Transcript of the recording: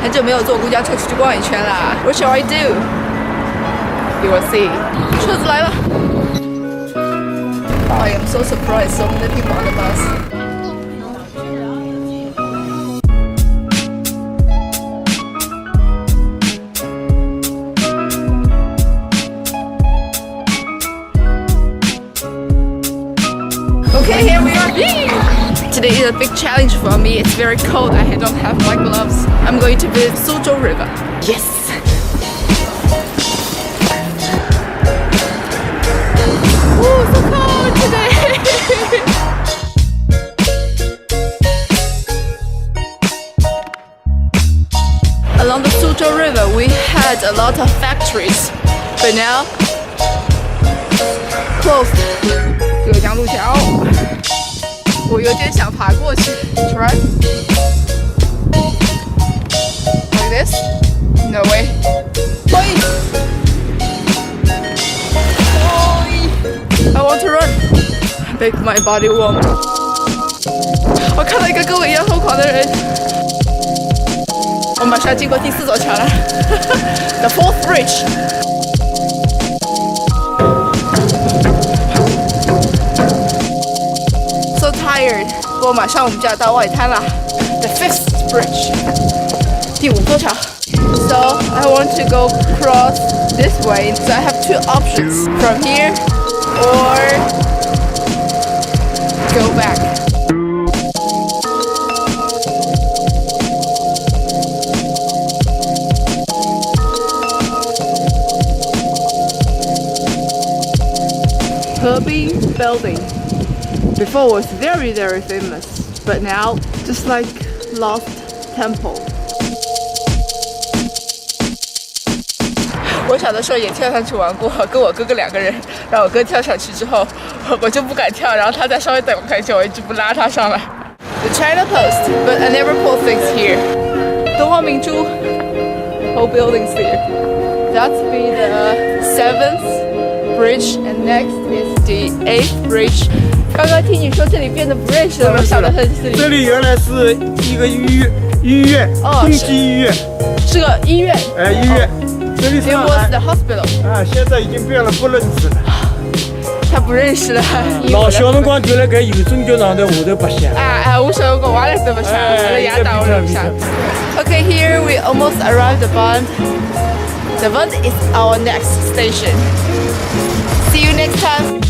很久没有坐公交车出去逛一圈啦。What shall I do? You will see. 车子来了。I am so surprised, so many people on the bus. Okay, here we are. Today is a big challenge for me. It's very cold. I don't have my gloves. I'm going to visit Suzhou River. Yes. Ooh, so cold today. Along the Suzhou River, we had a lot of factories, but now closed. 浙江路桥，我有点想爬过去。Try like this? No way. Oi! I want to run. Make my body warm. 我看到一个跟我一样疯狂的人。我马上要经过第4座桥了。The fourth bridge. So tired. 不过马上我们就要到外滩了。The fifth bridge. 第5座桥。So I want to go cross this way. So I have 2 options. From here or go back. Hebei Building. Before was very famous, but now just like lost temple. 我小的时候也跳上去玩过，跟我哥哥2个人，然后我哥跳上去之后，我就不敢跳，然后他再稍微等我很久，我一直不拉他上来。The China Post, but I never pull things here. 东方明珠 whole buildings here. That's be the 7th bridge, and next is the 8th bridge. 刚刚听你说这里变得不认识了，我想的很是。这里原来是一个医院，冬季医院，是个医院。医院。这里 It was the hospital. 现在已经变了，不认识了。他不认识了。老小辰光就辣盖邮政局上头下头白相。我小辰光我也是白相，阿拉爷带我白相。Okay, here we almost arrived the Bund. The Bund is our next station. See you next time.